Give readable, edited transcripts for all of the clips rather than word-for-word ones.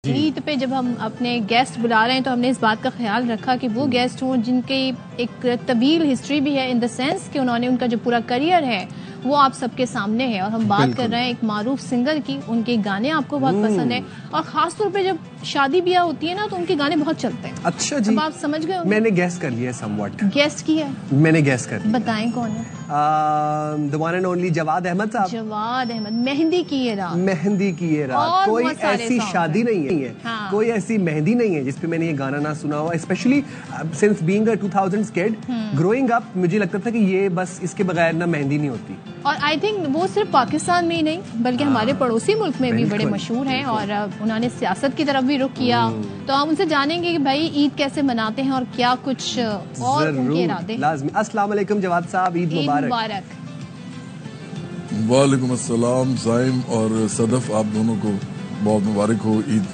ईद पे जब हम अपने गेस्ट बुला रहे हैं तो हमने इस बात का ख्याल रखा कि वो गेस्ट हों जिनके एक तवील हिस्ट्री भी है, इन द सेंस कि उन्होंने उनका जो पूरा करियर है वो आप सबके सामने है। और हम बात कर रहे हैं एक मारूफ सिंगर की, उनके गाने आपको बहुत पसंद है और खास तौर पे जब शादी ब्याह होती है ना तो उनके गाने बहुत चलते हैं। अच्छा जी, अब आप समझ गए? मैंने गेस कर लिया समवट। गेस किया? मैंने गेस कर लिया। बताएं कौन है? The one and only Jawad Ahmad साहब। जवाद अहमद, मेहंदी की ये रात। मेहंदी की ये रात। कोई ऐसी शादी नहीं है, हाँ। कोई ऐसी मेहंदी नहीं है जिसपे मैंने ये गाना ना सुना हुआ। Specially since being a 2000s kid, growing up, मुझे लगता था कि ये बस इसके बगैर ना मेहंदी नहीं होती। और आई थिंक वो सिर्फ पाकिस्तान में ही नहीं बल्कि हमारे पड़ोसी मुल्क में भी बड़े मशहूर हैं और उन्होंने सियासत की तरफ भी रुख किया। तो हम उनसे जानेंगे कि भाई ईद कैसे मनाते हैं और क्या कुछ और उनके इरादे। लाजमी। अस्सलाम वालेकुम जवाद साहब, ईद मुबारक। वालेकुम अस्सलाम ज़ाइम और सदफ, आप दोनों को बहुत मुबारक हो ईद।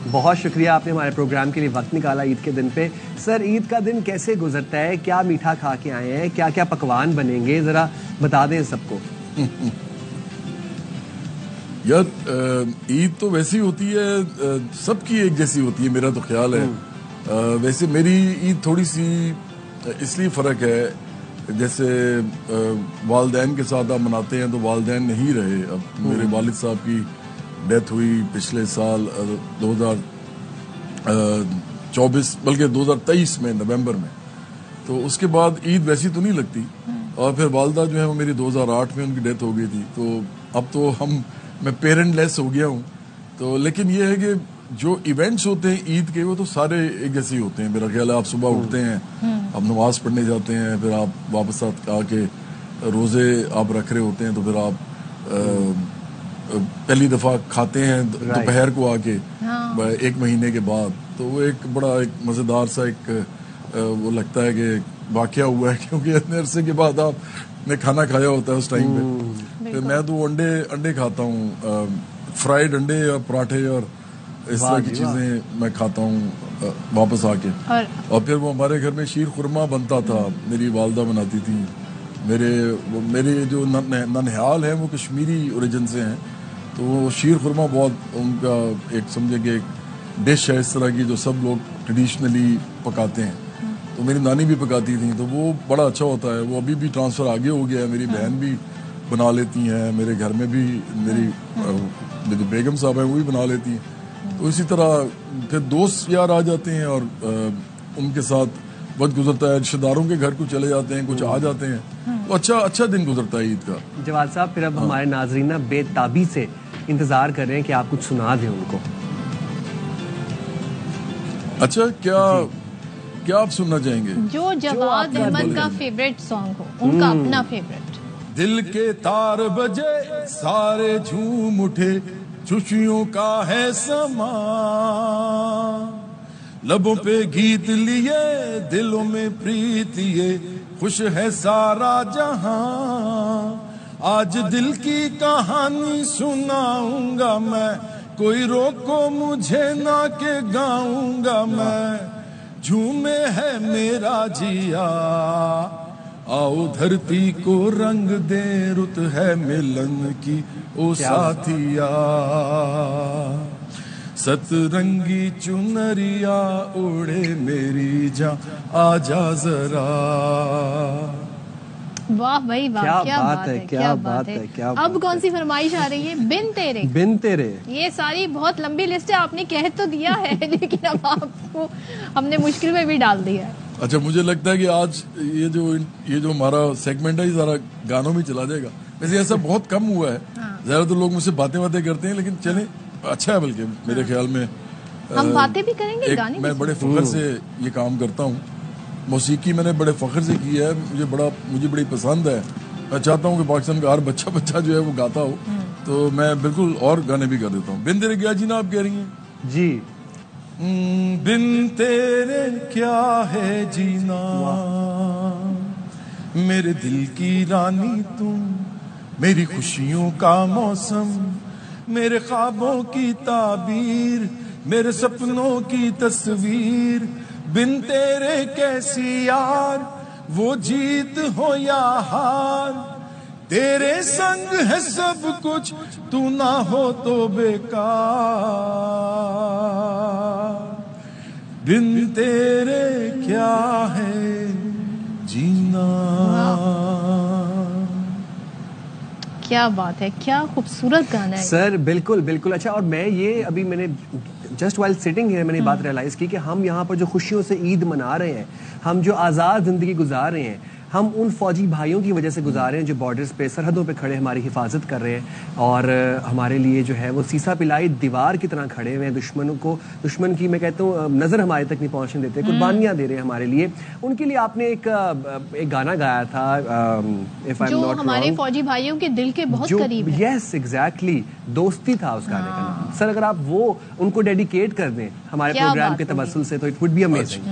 बहुत शुक्रिया, आपने हमारे प्रोग्राम के लिए वक्त निकाला ईद के दिन पे। सर, ईद का दिन कैसे गुजरता है? क्या मीठा खा के आए हैं? क्या क्या पकवान बनेंगे, जरा बता दें सबको। यार ईद तो वैसी होती है, सबकी एक जैसी होती है, मेरा तो ख्याल है। वैसे मेरी ईद थोड़ी सी इसलिए फ़र्क है, जैसे वालदैन के साथ आप मनाते हैं तो वालदैन नहीं रहे। अब मेरे वालिद साहब की डेथ हुई पिछले साल 2024 बल्कि 2023 में नवंबर में, तो उसके बाद ईद वैसी तो नहीं लगती। और फिर वालदा जो है वो मेरी 2008 में उनकी डेथ हो गई थी, तो अब तो मैं पेरेंट लेस हो गया हूँ। तो लेकिन ये है कि जो इवेंट्स होते हैं ईद के वो तो सारे एक जैसे ही होते हैं। मेरा ख्याल है आप सुबह उठते हैं, आप नमाज पढ़ने जाते हैं, फिर आप वापस आके रोज़े आप रख रहे होते हैं, तो फिर आप पहली दफ़ा खाते हैं दोपहर को आके, हाँ। एक महीने के बाद, तो वो एक बड़ा एक मज़ेदार सा एक वो लगता है कि वाक़या हुआ है, क्योंकि इतने अरसे के बाद आपने खाना खाया होता है उस टाइम पे। फिर मैं तो अंडे खाता हूँ, फ्राइड अंडे और पराठे और इस तरह की चीज़ें मैं खाता हूँ वापस आके। और फिर वो हमारे घर में शीर खुरमा बनता था, मेरी वालदा बनाती थी। मेरे जो ननिहाल है वो कश्मीरी ओरिजिन से हैं, तो वो शीर खुरमा बहुत उनका एक समझे कि एक डिश है इस तरह की जो सब लोग ट्रेडिशनली पकाते हैं। तो मेरी नानी भी पकाती थी, तो वो बड़ा अच्छा होता है। वो अभी भी ट्रांसफ़र आगे हो गया है, मेरी बहन भी बना लेती हैं, मेरे घर में भी मेरी बेगम साहब हैं वो भी बना लेती हैं। तो इसी तरह फिर दोस्त यार आ जाते हैं और उनके साथ वक्त गुजरता है। रिश्तेदारों के घर को चले जाते हैं, कुछ आ जाते हैं, तो अच्छा दिन गुजरता है ईद का। जवाद साहब, फिर अब हमारे नाजरीन बेताबी से इंतजार कर रहे हैं कि आप कुछ सुना दें उनको। अच्छा, क्या आप सुनना चाहेंगे? जो जवाद अहमद का फेवरेट सॉन्ग हो, उनका अपना फेवरेट। दिल के तार बजे सारे झूम उठे, खुशियों का है समा, लबों पे गीत लिए दिलों में प्रीत ये, खुश है सारा जहां। आज दिल की कहानी सुनाऊंगा मैं, कोई रोको मुझे ना के गाऊंगा मैं। झूमे है मेरा जिया, आओ धरती को रंग दे, रुत है मिलन की ओ साथिया। सतरंगी चुनरिया ओढ़े मेरी जान, आजा जरा। वाह भाई वाह, क्या बात है, क्या बात है। अब कौन सी फरमाइश आ रही है? बिन तेरे। ये सारी बहुत लंबी लिस्ट है, आपने कह तो दिया है लेकिन अब आपको हमने मुश्किल में भी डाल दिया है। अच्छा, मुझे लगता है कि आज ये जो हमारा सेगमेंट है ये सारा गानों में चला जाएगा। वैसे ऐसा बहुत कम हुआ है, ज्यादातर लोग मुझसे बातें करते हैं, लेकिन चले अच्छा है। बल्कि मेरे ख्याल में हम बातें भी करेंगे, गाने मैं बड़े फख्र से ये काम करता हूँ। मौसीकी मैंने बड़े फख्र से की है, मुझे बड़ी पसंद है। मैं चाहता हूँ कि पाकिस्तान का हर बच्चा जो है वो गाता हो, तो मैं बिल्कुल और गाने भी कर देता हूँ। बिन तेरे क्या जी ना आप कह रही हैं जी? बिन तेरे क्या है जीना, मेरे दिल की रानी तुम, मेरी खुशियों का मौसम, मेरे ख्वाबों की ताबीर, मेरे सपनों की तस्वीर। बिन तेरे कैसी यार, वो जीत हो या हार, तेरे संग है सब कुछ, तू ना हो तो बेकार। बिन तेरे क्या है जीना। क्या बात है, क्या खूबसूरत गाना है सर। बिल्कुल बिल्कुल। अच्छा, और मैं ये अभी मैंने जस्ट वाइल सिटिंग है मैंने बात रियलाइज की कि हम यहाँ पर जो खुशियों से ईद मना रहे हैं, हम जो आज़ाद ज़िंदगी गुजार रहे हैं, हम उन फौजी भाइयों की वजह से गुजार रहे हैं जो बॉर्डर्स पे सरहदों पे खड़े हमारी हिफाजत कर रहे हैं और हमारे लिए जो है वो सीसा पिलाई दीवार की तरह खड़े हुए हैं। दुश्मन की मैं कहता हूँ नज़र हमारे तक नहीं पहुँचने देते, कुर्बानियाँ दे रहे हैं हमारे लिए। उनके लिए आपने एक गाना गाया था इफ आई एम नॉट हमारे रॉन्ग, फौजी भाइयों के दिल के बहुत करीब है। यस एग्जैक्टली, दोस्ती था उस गाने का नाम। सर अगर आप वो उनको डेडिकेट कर दें हमारे प्रोग्राम के तवस्सुल से तो इट वुड बी अमेजिंग।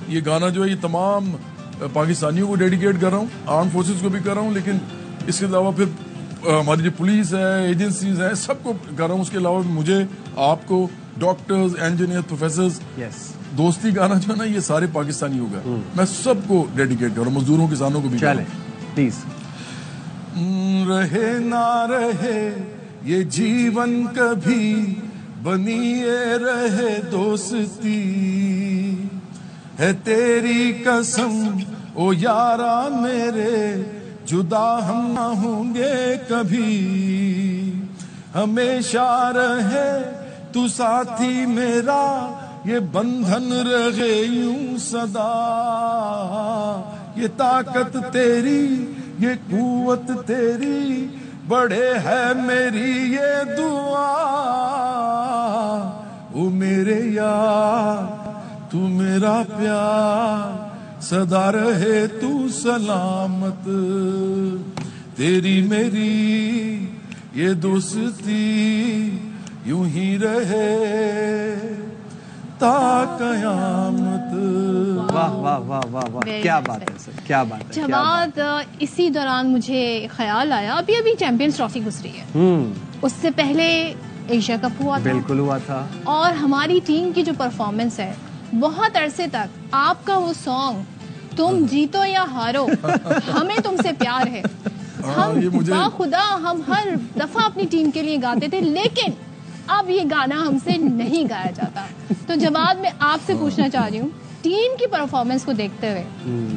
ये गाना जो है ये तमाम पाकिस्तानियों को डेडिकेट कर रहा हूँ, आर्म फोर्सेस को भी कर रहा हूँ, लेकिन इसके अलावा फिर हमारी जो पुलिस है, एजेंसीज हैं, सबको कर रहा हूँ। उसके अलावा मुझे, आपको, डॉक्टर्स, इंजीनियर, प्रोफेसर्स, दोस्ती गाना जो है ना ये सारे पाकिस्तानियों का, मैं सबको डेडिकेट कर रहा हूँ, मजदूरों किसानों को भी। चले प्लीज। रहे ना रहे ये जीवन कभी, बनी ये रहे दोस्ती, है तेरी कसम ओ यारा मेरे, जुदा हम ना होंगे कभी, हमेशा रहे तू साथी मेरा, ये बंधन रहे यूं सदा, ये ताकत तेरी, ये कुव्वत तेरी, बड़े है मेरी ये दुआ, ओ मेरे यार तू मेरा प्यार, सदा रहे तू सलामत, तेरी मेरी ये दोस्ती यूं ही रहे ता कयामत। वाह वाह वाह वाह वाह, क्या बात है सर, क्या बात है। जवाद, इसी दौरान मुझे ख्याल आया, अभी चैंपियंस ट्रॉफी गुजरी है, उससे पहले एशिया कप हुआ था। बिल्कुल हुआ था। और हमारी टीम की जो परफॉर्मेंस है, बहुत अरसे तक आपका वो सॉन्ग तुम जीतो या हारो हमें तुमसे प्यार है, हम खुदा हम हर दफा अपनी टीम के लिए गाते थे, लेकिन अब ये गाना हमसे नहीं गाया जाता। तो जवाब मैं आपसे पूछना चाह रही हूँ, टीम की परफॉर्मेंस को देखते हुए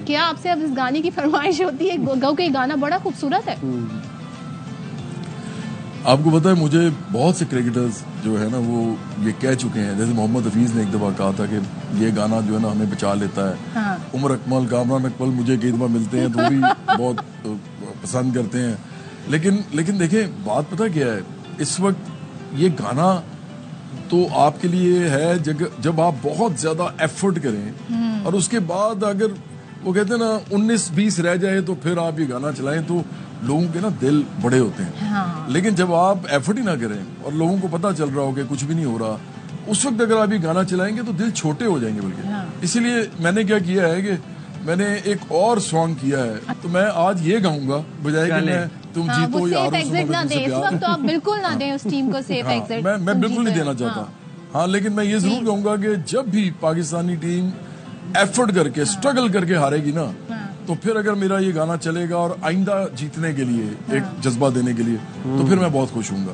क्या आपसे अब इस गाने की फरमाइश होती है? गो के गाना बड़ा खूबसूरत है। आपको पता है मुझे बहुत से क्रिकेटर्स जो है ना वो ये कह चुके हैं, जैसे मोहम्मद हफीज ने एक दफा कहा था कि ये गाना जो है ना हमें बचा लेता है। हाँ। उमर अकमल, कामरान अकमल मुझे कई दफा मिलते हैं तो भी बहुत पसंद करते हैं, लेकिन देखें बात पता क्या है, इस वक्त ये गाना तो आपके लिए है जब आप बहुत ज्यादा एफर्ट करें और उसके बाद अगर वो कहते हैं ना 19-20 रह जाए तो फिर आप ये गाना चलाएं तो लोगों के ना दिल बड़े होते हैं। हाँ। लेकिन जब आप एफर्ट ही ना करें और लोगों को पता चल रहा हो कि कुछ भी नहीं हो रहा, उस वक्त अगर आप ये गाना चलाएंगे तो दिल छोटे हो जाएंगे बल्कि। हाँ। इसीलिए मैंने क्या किया है कि मैंने एक और सॉन्ग किया है, तो मैं आज ये गाऊंगा बजाय कि मैं तुम जीतो या हारो तो आप बिल्कुल ना दें उस टीम को सेफ एग्जिट। मैं बिल्कुल नहीं देना चाहता। हाँ, लेकिन मैं ये जरूर कहूंगा कि जब भी पाकिस्तानी टीम एफर्ट करके स्ट्रगल करके हारेगी ना, तो फिर अगर मेरा ये गाना चलेगा और आइंदा जीतने के लिए एक जज्बा देने के लिए, तो फिर मैं बहुत खुश हूँगा।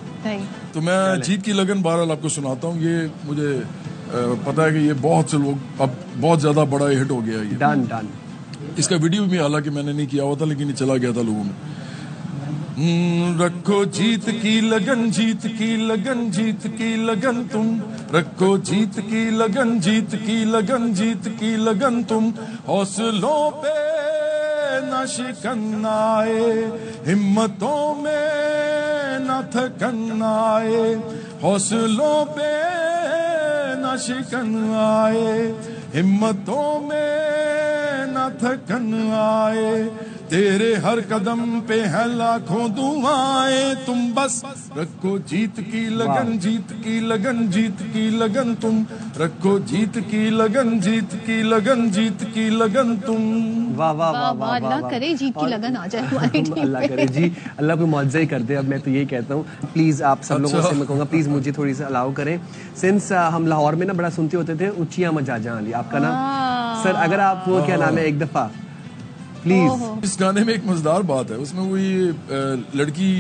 तो मैं जीत की लगन बहरहाल आपको सुनाता हूँ। ये मुझे पता है कि ये बहुत से लोग अब बहुत ज्यादा बड़ा हिट हो गया है। डन। इसका वीडियो भी हालांकि मैंने नहीं किया हुआ था, लेकिन ये चला गया था लोगों में। रखो जीत की लगन, जीत की लगन, जीत की लगन तुम रखो, जीत की लगन, जीत की लगन, जीत की लगन तुम, हौसलों पे न शिकन आए, हिम्मतों में न थकन आए, हौसलों पे न शिकन आए, हिम्मतों में न थकन आए, तेरे हर कदम पे है लाखों दुआएं, तुम बस रखो जीत की लगन, जीत की लगन, जीत की लगन तुम रखो, जीत की लगन, जीत की लगन, जीत की लगन तुम। वाह वाह वाह वाह, अल्लाह करे जीत की लगन आ जाए हमारी टीम पे। अल्लाह करे जी, अल्लाह को मुआवजा ही कर दे। अब मैं तो यही कहता हूँ, प्लीज आप सब लोगों से मैं कहूँगा प्लीज मुझे थोड़ी सी अलाउ करें, सिंस हम लाहौर में ना बड़ा सुनते होते थे उच्चिया मजाजा अली, आपका नाम सर, अगर आप वो क्या नाम है एक दफा प्लीज। इस गाने में एक मजेदार बात है, उसमें वो ये लड़की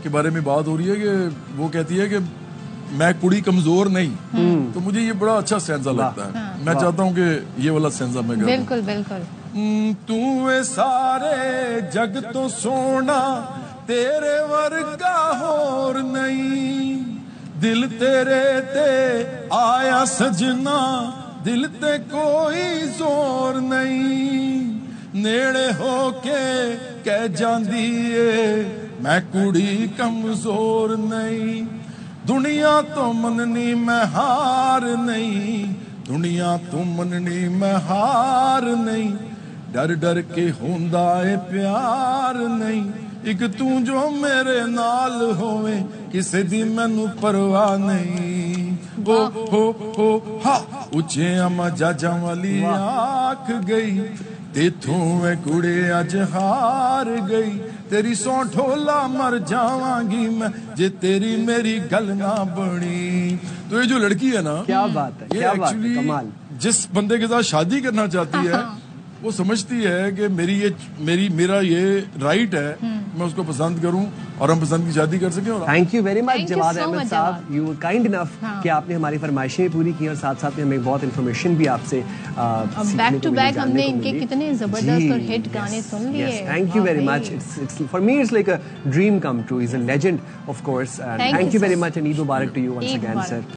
के बारे में बात हो रही है कि वो कहती है कि मैं कुड़ी कमजोर नहीं, तो मुझे ये बड़ा अच्छा सेंसा लगता है। मैं चाहता हूँ कि ये वाला सेंसा मैं गाऊं। बिल्कुल बिल्कुल। तू वे सारे जग तो सोना, तेरे वर्गा होर नहीं, दिल तेरे ते आया सजना, दिल ते कोई जोर नहीं, नेड़े होके कह जांदी ए मैं कुड़ी कमजोर नहीं, दुनिया तो मननी मैं हार नहीं, दुनिया तो मननी मैं हार नहीं, डर डर के होंदा ए प्यार नहीं, एक तू जो मेरे नाल होवे किसे दी मैनू परवाह नहीं, हो हा उचे अमा जाजा वाली आख गई, तेथों मैं कुड़े अज हार गई, तेरी सौ ढोला मर जावांगी मैं जे तेरी मेरी गल ना बनी। तो ये जो लड़की है ना, क्या बात है, क्या बात है, कमाल। जिस बंदे के साथ शादी करना चाहती है वो समझती है कि मेरा ये राइट है, मैं उसको पसंद करूं और हम पसंद की शादी कर सकें। Thank you very much Jawad so Ahmad much, साहब, यू वर काइंड इनफ कि आपने हमारी फरमाइशें पूरी की और साथ साथ में हमें बहुत इन्फॉर्मेशन भी आपसे बैक टू बैक हमने इनके कितने जबरदस्त और हिट गाने सुन लिए। Thank you very much, it's for me it's like a dream come true, is a legend of course, and thank you very much and Eid Mubarak to you once again sir.